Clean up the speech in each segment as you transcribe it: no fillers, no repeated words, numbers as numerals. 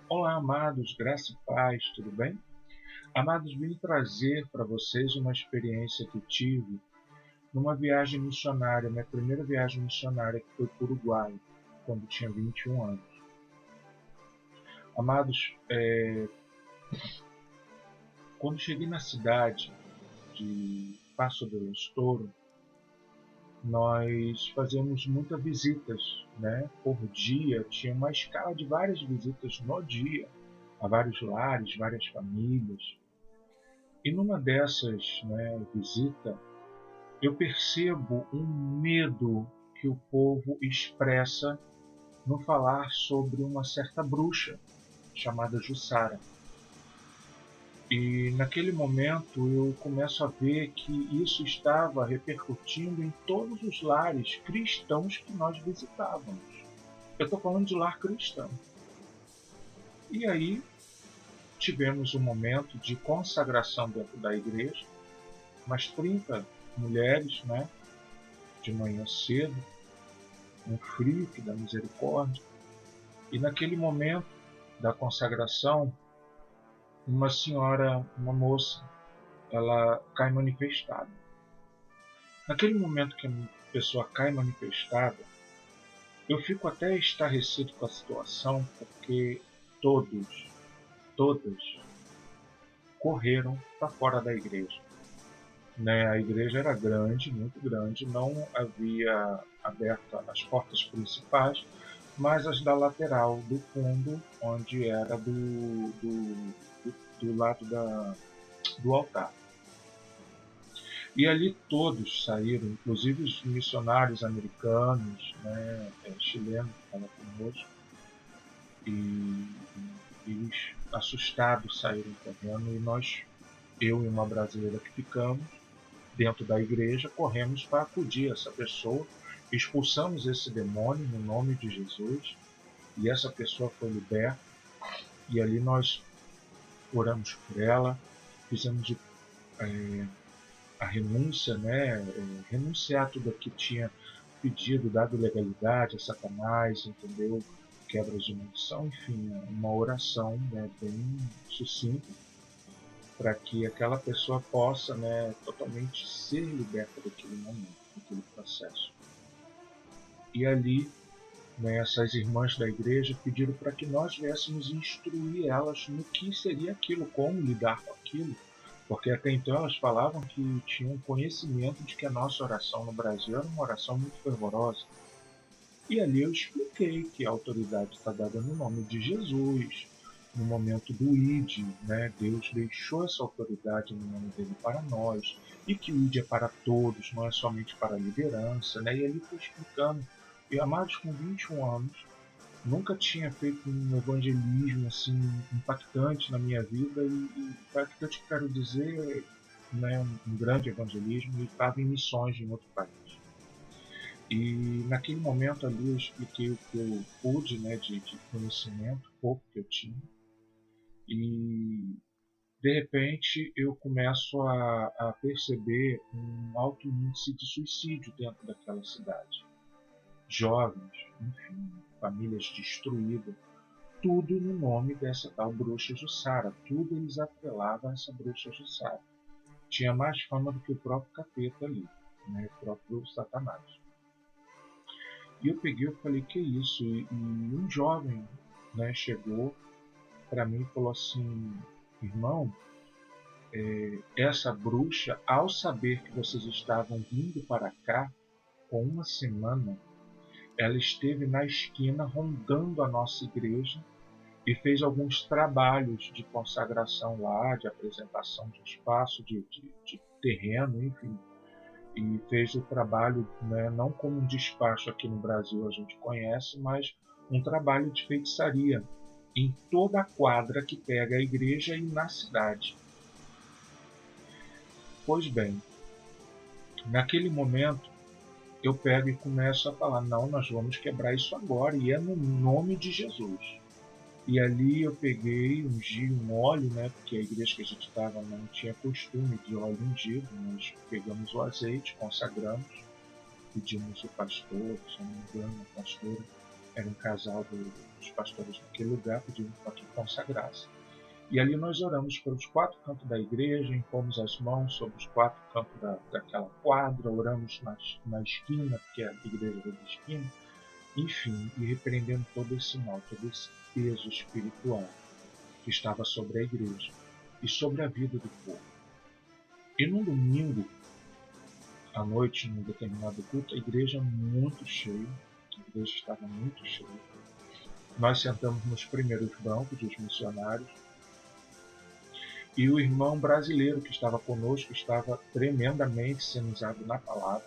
Olá, amados, graça e paz, tudo bem? Amados, vim trazer para vocês uma experiência que tive numa viagem missionária, minha primeira viagem missionária, que foi para o Uruguai, quando tinha 21 anos. Amados, quando cheguei na cidade de Passo del Estouro, nós fazíamos muitas visitas, né? Por dia, tinha uma escala de várias visitas no dia, a vários lares, várias famílias. E numa dessas, né, visita, eu percebo um medo que o povo expressa no falar sobre uma certa bruxa chamada Jussara. E naquele momento eu começo a ver que isso estava repercutindo em todos os lares cristãos que nós visitávamos. Eu estou falando de lar cristão. E aí tivemos um momento de consagração dentro da igreja, umas 30 mulheres, né, de manhã cedo, um frio que dá misericórdia. E naquele momento da consagração, uma senhora, uma moça, ela cai manifestada. Naquele momento que a pessoa cai manifestada, eu fico até estarrecido com a situação, porque todas correram para fora da igreja. Né? A igreja era grande, muito grande, não havia aberto as portas principais, mas as da lateral, do fundo, onde era do lado do altar. E ali todos saíram, inclusive os missionários americanos, né, chilenos que estavam conosco, e eles assustados saíram correndo, e eu e uma brasileira que ficamos dentro da igreja, corremos para acudir essa pessoa, expulsamos esse demônio no nome de Jesus, e essa pessoa foi liberta, e ali nós oramos por ela, fizemos a renúncia, né, renunciar tudo que tinha pedido, dado legalidade a Satanás, entendeu? Quebras de maldição, enfim, uma oração, né, bem sucinta, para que aquela pessoa possa, né, totalmente ser liberta daquele momento, daquele processo. E ali, né, essas irmãs da igreja pediram para que nós viéssemos instruir elas no que seria aquilo, como lidar com aquilo, porque até então elas falavam que tinham conhecimento de que a nossa oração no Brasil era uma oração muito fervorosa. E ali eu expliquei que a autoridade está dada no nome de Jesus, no momento do ID, né? Deus deixou essa autoridade no nome dele para nós, e que o ID é para todos, não é somente para a liderança, né? E ali foi explicando. E amados, com 21 anos, nunca tinha feito um evangelismo assim impactante na minha vida, e impactante que quero dizer, né, um grande evangelismo, e estava em missões em outro país. E naquele momento ali eu expliquei o que eu pude, né, de conhecimento, pouco que eu tinha, e de repente eu começo a perceber um alto índice de suicídio dentro daquela cidade. Jovens, enfim, famílias destruídas, tudo no nome dessa tal bruxa Jussara. Tudo eles atrelavam a essa bruxa Jussara. Tinha mais fama do que o próprio capeta ali, né, o próprio Satanás. E eu peguei e falei, que isso? E um jovem, né, chegou para mim e falou assim, irmão, essa bruxa, ao saber que vocês estavam vindo para cá, com uma semana, ela esteve na esquina rondando a nossa igreja e fez alguns trabalhos de consagração lá, de apresentação de espaço, de terreno, enfim. E fez o trabalho, né, não como um despacho aqui no Brasil a gente conhece, mas um trabalho de feitiçaria em toda a quadra que pega a igreja e na cidade. Pois bem, naquele momento eu pego e começo a falar, não, nós vamos quebrar isso agora, e é no nome de Jesus. E ali eu peguei, ungi um óleo, né, porque a igreja que a gente estava não tinha costume de óleo ungido, nós pegamos o azeite, consagramos, pedimos o pastor, se não me engano, a pastora, era um casal dos pastores daquele lugar, pedindo para que consagrasse. E ali nós oramos pelos 4 cantos da igreja, impomos as mãos sobre os 4 cantos daquela quadra, oramos na esquina, porque a igreja era de esquina, enfim, e repreendendo todo esse mal, todo esse peso espiritual que estava sobre a igreja e sobre a vida do povo. E num domingo, à noite, num determinado culto, a igreja muito cheia, a igreja estava muito cheia. Nós sentamos nos primeiros bancos dos missionários e o irmão brasileiro que estava conosco estava tremendamente sendo usado na palavra.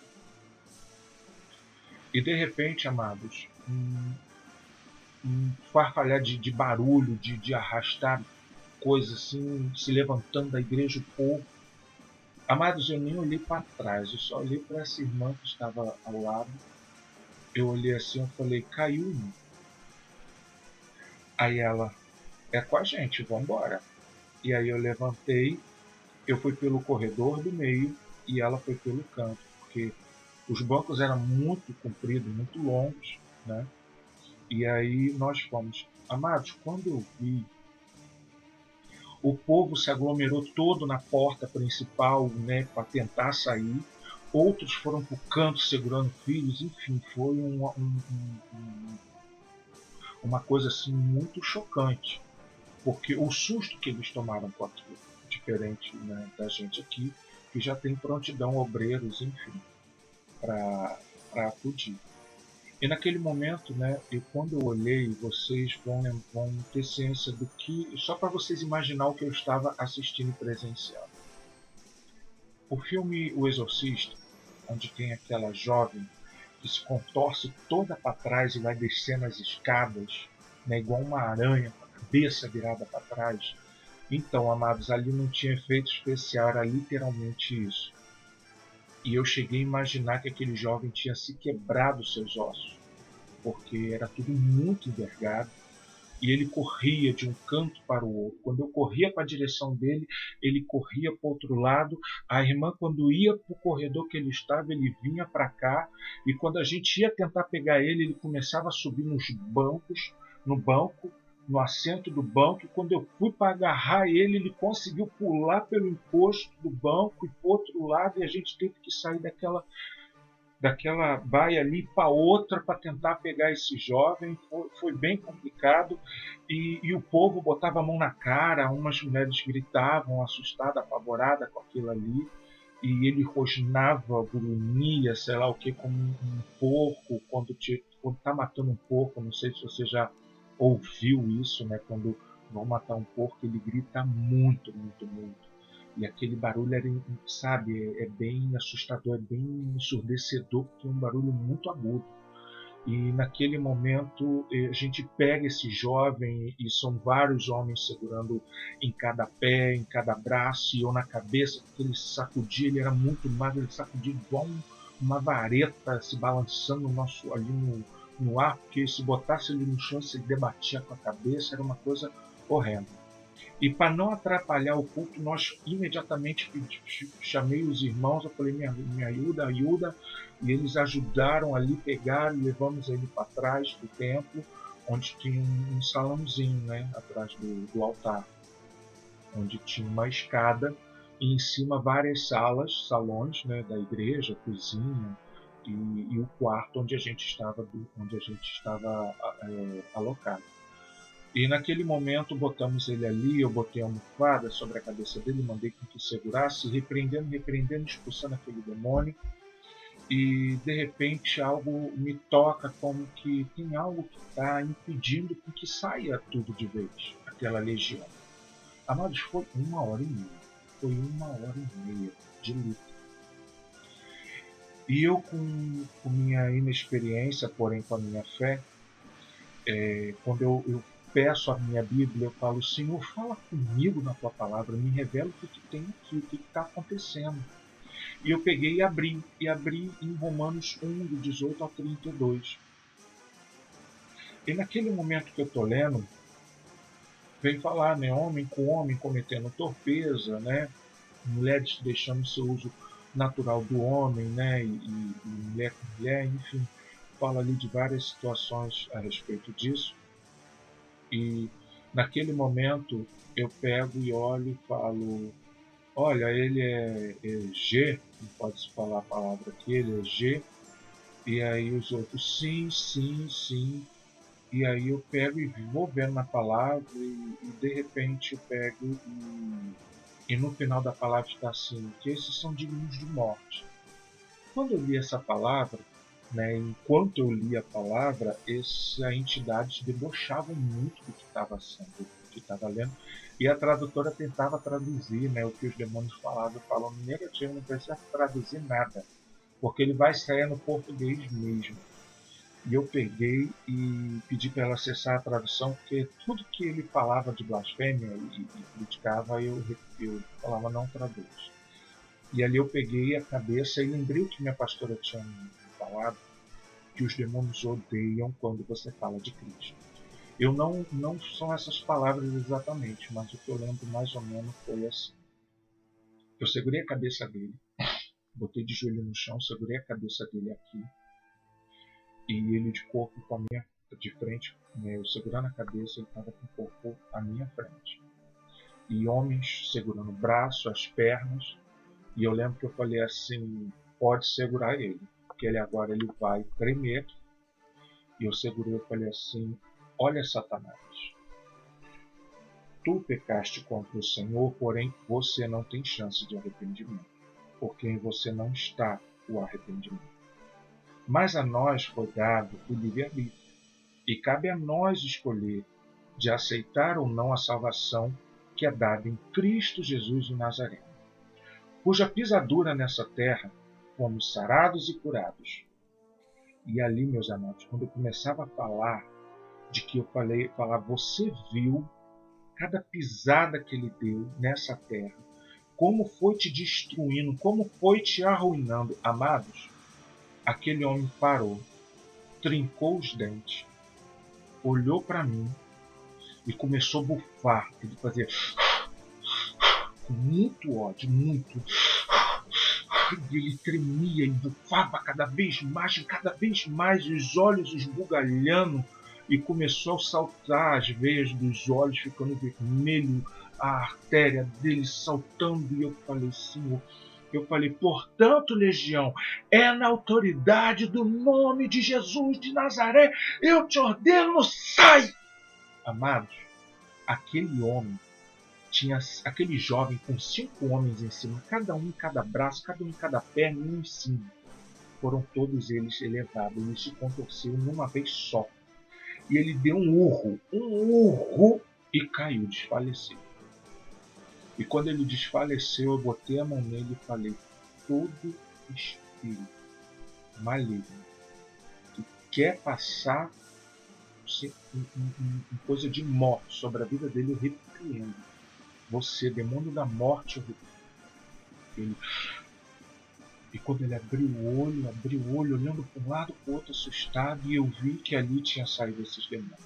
E de repente, amados, um farfalhar de barulho, de arrastar coisas assim, se levantando da igreja, o povo. Amados, eu nem olhei para trás, eu só olhei para essa irmã que estava ao lado. Eu olhei assim, eu falei, caiu. Aí ela, é com a gente, vamos embora. E aí eu levantei, eu fui pelo corredor do meio e ela foi pelo canto, porque os bancos eram muito compridos, muito longos, né? E aí nós fomos. Amados, quando eu vi, o povo se aglomerou todo na porta principal, né, para tentar sair. Outros foram para o canto segurando filhos. Enfim, foi uma coisa assim muito chocante, porque o susto que eles tomaram com aquilo, diferente, né, da gente aqui, que já tem prontidão, obreiros, enfim, para acudir. E naquele momento, né, quando eu olhei, vocês vão ter ciência do que, só para vocês imaginar o que eu estava assistindo e presenciando. O filme O Exorcista, onde tem aquela jovem que se contorce toda para trás e vai descendo as escadas, né, igual uma aranha, com a cabeça virada para trás. Então, amados, ali não tinha efeito especial, era literalmente isso. E eu cheguei a imaginar que aquele jovem tinha se quebrado seus ossos, porque era tudo muito envergado, e ele corria de um canto para o outro. Quando eu corria para a direção dele, ele corria para o outro lado. A irmã, quando ia para o corredor que ele estava, ele vinha para cá, e quando a gente ia tentar pegar ele, ele começava a subir nos bancos, no assento do banco, e quando eu fui para agarrar ele, ele conseguiu pular pelo encosto do banco e para o outro lado, e a gente teve que sair daquela baia ali para outra para tentar pegar esse jovem. Foi bem complicado, e o povo botava a mão na cara, umas mulheres gritavam assustada, apavorada com aquilo ali, e ele rosnava, grunhia, sei lá o que, como um porco quando está matando um porco. Não sei se você já ouviu isso, né? Quando vão matar um porco, ele grita muito, muito, muito. E aquele barulho era, sabe, é bem assustador, é bem ensurdecedor, porque é um barulho muito agudo. E naquele momento a gente pega esse jovem, e são vários homens segurando em cada pé, em cada braço, e eu na cabeça, porque ele sacudia, ele era muito magro, ele sacudia igual uma vareta se balançando ali no ar, porque se botasse ele no chão, se ele debatia com a cabeça, era uma coisa horrenda. E para não atrapalhar o culto, nós imediatamente chamei os irmãos, eu falei, me ajuda, ajuda, e eles ajudaram ali, pegaram e levamos ele para trás do templo, onde tinha um salãozinho, né, atrás do altar, onde tinha uma escada e em cima várias salões, né, da igreja, cozinha e o quarto onde a gente estava, alocado. E naquele momento botamos ele ali, eu botei a almofada sobre a cabeça dele, mandei com que segurasse, repreendendo, expulsando aquele demônio. E de repente algo me toca, como que tem algo que está impedindo com que saia tudo de vez, aquela legião. Amados, foi 1 hora e meia. Foi 1 hora e meia de luta. E eu, com minha inexperiência, porém com a minha fé, quando eu peço a minha Bíblia, eu falo, Senhor, fala comigo na tua palavra, me revela o que tem aqui, o que está acontecendo. E eu peguei e abri em Romanos 1, do 18 ao 32. E naquele momento que eu estou lendo, vem falar, né, homem com homem cometendo torpeza, né, mulheres deixando seu uso natural do homem, né, e mulher com mulher, enfim. fala ali de várias situações a respeito disso. E naquele momento eu pego e olho e falo: olha, ele é G, não pode se falar a palavra aqui, ele é G. E aí os outros, sim, sim, sim. E aí eu pego e vou vendo na palavra e de repente eu pego e no final da palavra está assim, que esses são dignos de morte. Quando eu li essa palavra, né, enquanto eu li a palavra, essa entidades debochavam muito do que estava sendo, do que estava lendo, e a tradutora tentava traduzir, né, o que os demônios falavam, falando negativo, não precisa traduzir nada, porque ele vai sair no português mesmo. E eu peguei e pedi para ela acessar a tradução, porque tudo que ele falava de blasfêmia e criticava, eu falava não traduz. E ali eu peguei a cabeça e lembrei o que minha pastora tinha me falado, que os demônios odeiam quando você fala de Cristo. Eu não são essas palavras exatamente, mas o que eu lembro mais ou menos foi assim. Eu segurei a cabeça dele, botei de joelho no chão, segurei a cabeça dele aqui, e ele de corpo com a minha de frente, né, eu segurando a cabeça, ele estava com o corpo à minha frente. E homens segurando o braço, as pernas, e eu lembro que eu falei assim, pode segurar ele, porque ele agora ele vai tremer. E eu segurei e falei assim, olha Satanás, tu pecaste contra o Senhor, porém você não tem chance de arrependimento, porque em você não está o arrependimento. Mas a nós foi dado o livre-arbítrio, e cabe a nós escolher de aceitar ou não a salvação que é dada em Cristo Jesus o Nazareno, cuja pisadura nessa terra fomos sarados e curados. E ali, meus amados, quando eu começava a falar de que eu falar, você viu cada pisada que ele deu nessa terra, como foi te destruindo, como foi te arruinando, amados, aquele homem parou, trincou os dentes, olhou para mim e começou a bufar. Ele fazia com muito ódio, muito. Ele tremia e bufava cada vez mais, os olhos esbugalhando, e começou a saltar as veias dos olhos, ficando vermelho, a artéria dele saltando, e eu falei, Senhor, portanto, legião, é na autoridade do nome de Jesus de Nazaré, eu te ordeno, sai! Amados, aquele homem tinha aquele jovem com 5 homens em cima, cada um em cada braço, cada um em cada perna e um em cima. Foram todos eles elevados, ele se contorceu numa vez só. E ele deu um urro, e caiu, desfaleceu. E quando ele desfaleceu, eu botei a mão nele e falei, todo espírito maligno que quer passar coisa de morte sobre a vida dele, eu repreendo. Você, demônio da morte, eu repreendo. Ele... E quando ele abriu o olho, olhando para um lado para o outro assustado, e eu vi que ali tinha saído esses demônios.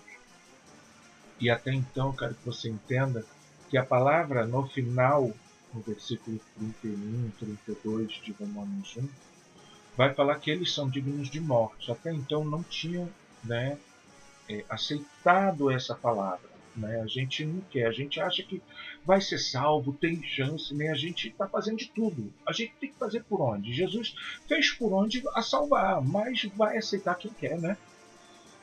E até então, eu quero que você entenda que a palavra no final, no versículo 31, 32 de Romanos 1, vai falar que eles são dignos de morte. Até então não tinham, né, aceitado essa palavra. Né? A gente não quer, a gente acha que vai ser salvo, tem chance, né? A gente está fazendo de tudo. A gente tem que fazer por onde? Jesus fez por onde a salvar, mas vai aceitar quem quer, né?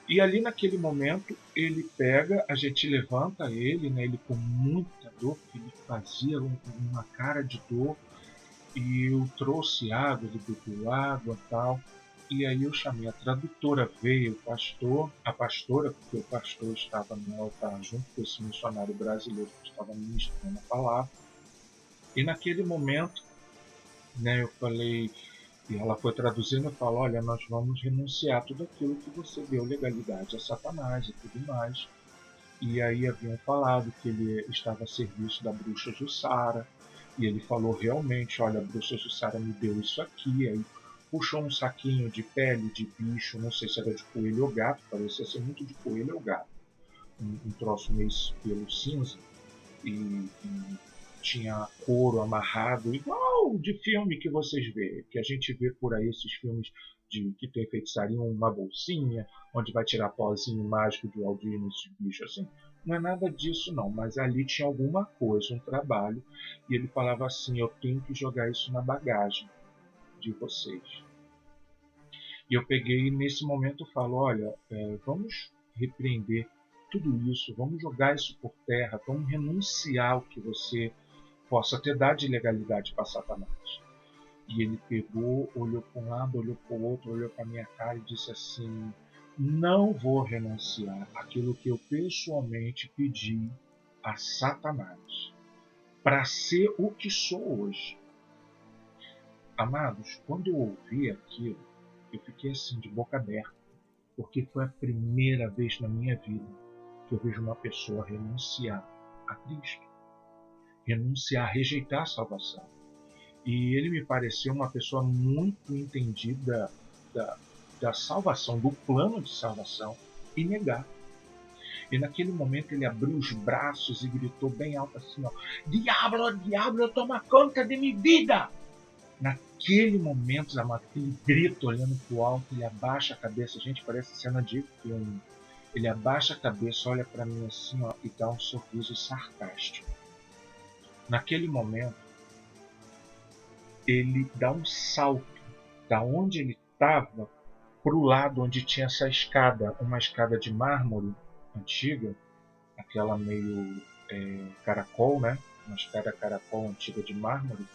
E ali naquele momento ele pega, a gente levanta ele, né? Ele com muita dor, porque ele fazia uma cara de dor, e eu trouxe água, ele bebeu água e tal. E aí eu chamei a tradutora, veio o pastor, a pastora, porque o pastor estava no altar junto com esse missionário brasileiro que estava ministrando a palavra. E naquele momento, né, eu falei, e ela foi traduzindo, eu falo, olha, nós vamos renunciar tudo aquilo que você deu legalidade a Satanás e tudo mais. E aí haviam falado que ele estava a serviço da bruxa Jussara, e ele falou realmente, olha, a bruxa Jussara me deu isso aqui, aí puxou um saquinho de pele de bicho, não sei se era de coelho ou gato, parecia ser muito de coelho ou gato, um troço meio pelo cinza, e tinha couro amarrado, igual de filme que vocês vê, que a gente vê por aí, esses filmes que tem feitiçaria, uma bolsinha, onde vai tirar pozinho mágico de Aldir nesses bichos assim. Não é nada disso não, mas ali tinha alguma coisa, um trabalho, e ele falava assim, eu tenho que jogar isso na bagagem de vocês. E eu peguei e nesse momento eu falo, olha, vamos repreender tudo isso, vamos jogar isso por terra, vamos renunciar ao que você possa ter dado de legalidade para Satanás. E ele pegou, olhou para um lado, olhou para o outro, olhou para minha cara e disse assim, não vou renunciar àquilo que eu pessoalmente pedi a Satanás para ser o que sou hoje. Amados, quando eu ouvi aquilo, eu fiquei assim de boca aberta, porque foi a primeira vez na minha vida que eu vejo uma pessoa renunciar a Cristo, renunciar, rejeitar a salvação. E ele me pareceu uma pessoa muito entendida da salvação, do plano de salvação, e negar. E naquele momento ele abriu os braços e gritou bem alto assim, ó, Diablo, diablo, toma conta de minha vida! Naquele momento, amado, aquele grito olhando para o alto, ele abaixa a cabeça, gente, parece cena de filme. Ele abaixa a cabeça, olha para mim assim, ó, e dá um sorriso sarcástico. Naquele momento, ele dá um salto da onde ele estava para o lado onde tinha essa escada, uma escada de mármore antiga, aquela meio caracol, né? Uma escada caracol antiga de mármore,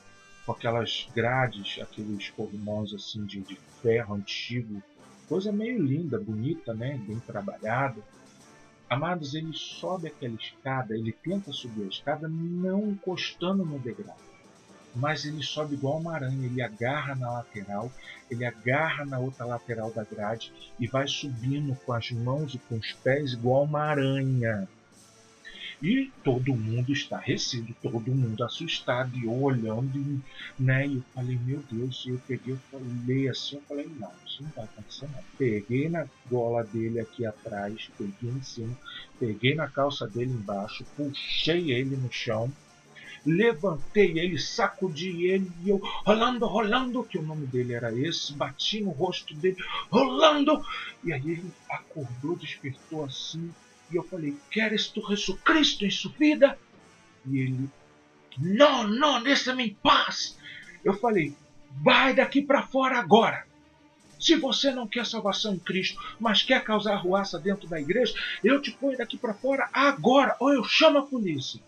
com aquelas grades, aqueles corrimãos assim de ferro antigo, coisa meio linda, bonita, né? Bem trabalhada. Amados, ele sobe aquela escada, ele tenta subir a escada não encostando no degrau, mas ele sobe igual uma aranha, ele agarra na lateral, ele agarra na outra lateral da grade e vai subindo com as mãos e com os pés igual uma aranha. E todo mundo estarrecido, todo mundo assustado, e eu olhando, né? E eu falei, meu Deus, e eu peguei, eu falei assim, eu falei, não, isso não vai acontecer não. Peguei na gola dele aqui atrás, peguei em cima, peguei na calça dele embaixo, puxei ele no chão, levantei ele, sacudi ele, e eu, Rolando, Rolando, que o nome dele era esse, bati no rosto dele, Rolando! E aí ele acordou, despertou assim, e eu falei, queres tu Jesucristo em sua vida? E ele, não, não, deixa-me em paz. Eu falei, vai daqui para fora agora. Se você não quer salvação em Cristo, mas quer causar arruaça dentro da igreja, eu te ponho daqui para fora agora, ou eu chamo a polícia.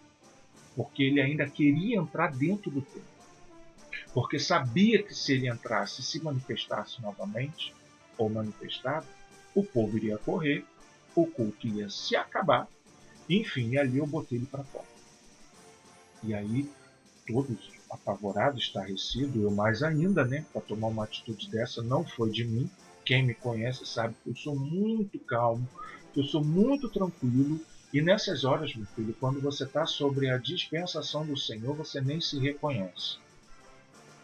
Porque ele ainda queria entrar dentro do templo. Porque sabia que se ele entrasse e se manifestasse novamente, ou manifestado, o povo iria correr, o culto ia se acabar, enfim, ali eu botei ele para fora. E aí, todos apavorados, estarrecidos, eu mais ainda, né, para tomar uma atitude dessa, não foi de mim. Quem me conhece sabe que eu sou muito calmo, que eu sou muito tranquilo. E nessas horas, meu filho, quando você está sobre a dispensação do Senhor, você nem se reconhece.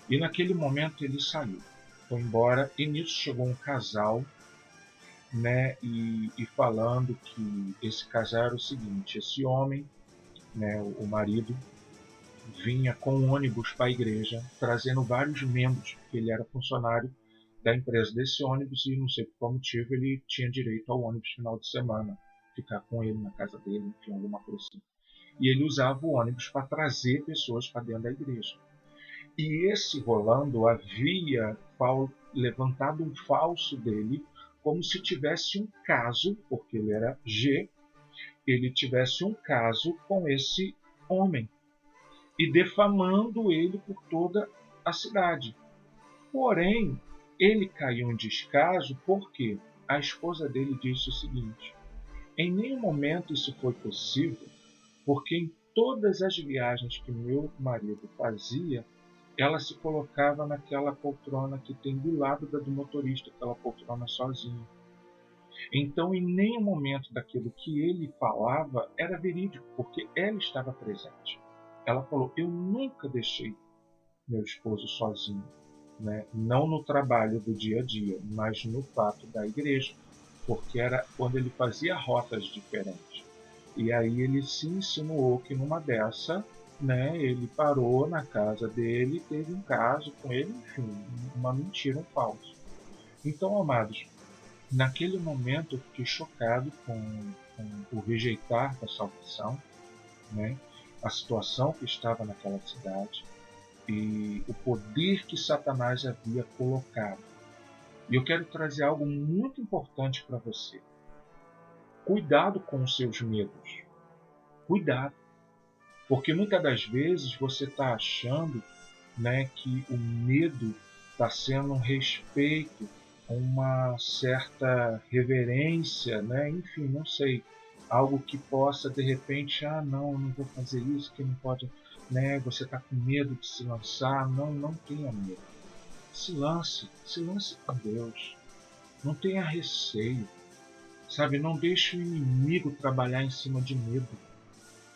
E naquele momento ele saiu, foi embora, e nisso chegou um casal, né, e falando que esse casal era o seguinte, esse homem, né, o marido, vinha com um ônibus para a igreja, trazendo vários membros, porque ele era funcionário da empresa desse ônibus e não sei por qual motivo ele tinha direito ao ônibus final de semana, ficar com ele na casa dele, enfim, alguma coisa assim. E ele usava o ônibus para trazer pessoas para dentro da igreja. E esse Rolando havia levantado um falso dele, como se tivesse um caso, porque ele era G, ele tivesse um caso com esse homem, e defamando ele por toda a cidade. Porém, ele caiu em descaso porque a esposa dele disse o seguinte, em nenhum momento isso foi possível, porque em todas as viagens que meu marido fazia, ela se colocava naquela poltrona que tem do lado da do motorista, aquela poltrona sozinha. Então, em nenhum momento daquilo que ele falava era verídico, porque ela estava presente. Ela falou, eu nunca deixei meu esposo sozinho, né? Não no trabalho do dia a dia, mas no fato da igreja, porque era quando ele fazia rotas diferentes. E aí ele se insinuou que numa dessa, né, ele parou na casa dele, teve um caso com ele, enfim, uma mentira, um falso. Então, amados, naquele momento eu fiquei chocado com o rejeitar da salvação, né, a situação que estava naquela cidade e o poder que Satanás havia colocado. E eu quero trazer algo muito importante para você. Cuidado com os seus medos. Cuidado. Porque muitas das vezes você está achando, né, que o medo está sendo um respeito, uma certa reverência, né? Enfim, não sei, algo que possa de repente, não, eu não vou fazer isso, que não pode, né? Você está com medo de se lançar, não tenha medo. Se lance com Deus, não tenha receio, sabe? Não deixe o inimigo trabalhar em cima de medo.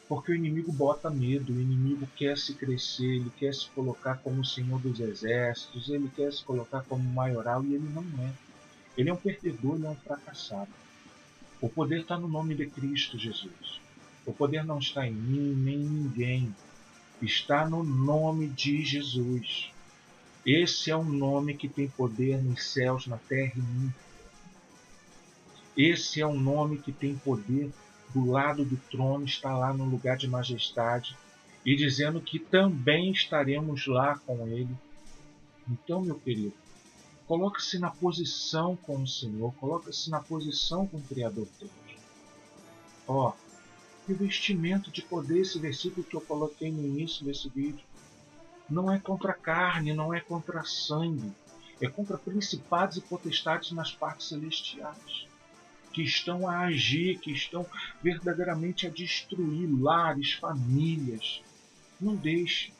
Porque o inimigo bota medo, o inimigo quer se crescer, ele quer se colocar como o Senhor dos Exércitos, ele quer se colocar como maioral e ele não é. Ele é um perdedor, ele é um fracassado. O poder está no nome de Cristo Jesus. O poder não está em mim nem em ninguém. Está no nome de Jesus. Esse é um nome que tem poder nos céus, na terra e no inferno. Esse é um nome que tem poder do lado do trono, está lá no lugar de majestade, e dizendo que também estaremos lá com ele. Então, meu querido, coloque-se na posição com o Senhor, coloque-se na posição com o Criador Deus. Ó, revestimento de poder, esse versículo que eu coloquei no início desse vídeo, não é contra a carne, não é contra sangue, é contra principados e potestades nas partes celestiais, que estão a agir, que estão verdadeiramente a destruir lares, famílias. Não deixe,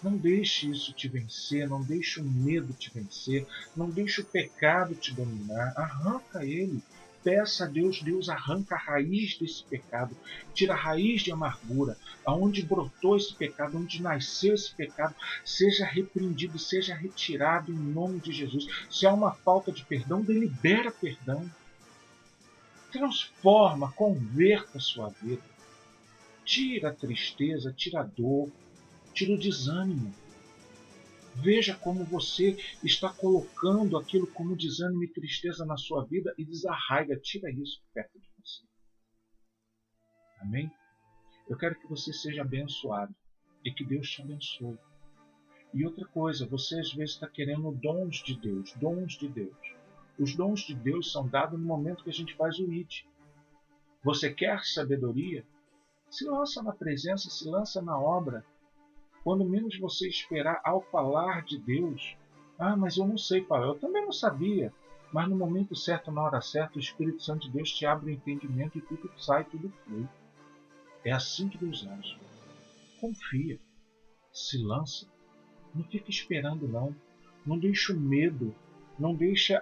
não deixe isso te vencer, não deixe o medo te vencer, não deixe o pecado te dominar. Arranca ele. Peça a Deus, Deus arranca a raiz desse pecado, tira a raiz de amargura, aonde brotou esse pecado, onde nasceu esse pecado, seja repreendido, seja retirado em nome de Jesus. Se há uma falta de perdão, delibera perdão. Transforma, converta a sua vida. Tira a tristeza, tira a dor, tira o desânimo. Veja como você está colocando aquilo como desânimo e tristeza na sua vida e desarraiga, tira isso perto de você. Amém? Eu quero que você seja abençoado e que Deus te abençoe. E outra coisa, você às vezes está querendo dons de Deus, dons de Deus. Os dons de Deus são dados no momento que a gente faz o ID. Você quer sabedoria? Se lança na presença, se lança na obra. Quando menos você esperar ao falar de Deus, mas eu não sei falar, eu também não sabia. Mas no momento certo, na hora certa, o Espírito Santo de Deus te abre o entendimento e tudo sai, tudo flui. É assim que Deus age. Confia, se lança, não fica esperando não. Não deixa o medo, não deixa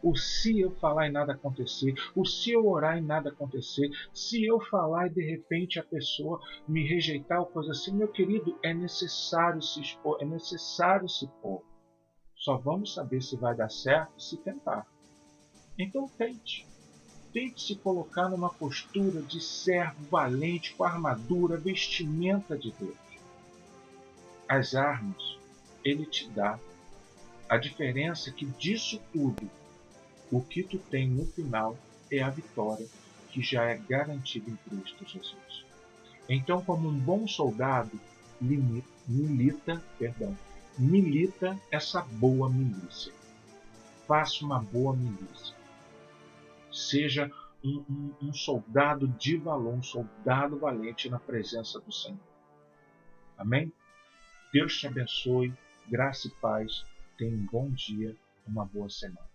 o se eu falar e nada acontecer, o se eu orar e nada acontecer, se eu falar e de repente a pessoa me rejeitar ou coisa assim. Meu querido, é necessário se expor, é necessário se pôr. Só vamos saber se vai dar certo se tentar. Então tente. Tente se colocar numa postura de servo valente, com armadura, vestimenta de Deus. As armas Ele te dá. A diferença é que disso tudo, o que tu tem no final é a vitória, que já é garantida em Cristo Jesus. Então, como um bom soldado, milita essa boa milícia. Faça uma boa milícia. Seja um soldado de valor, um soldado valente na presença do Senhor. Amém? Deus te abençoe, graça e paz. Tenha um bom dia, uma boa semana.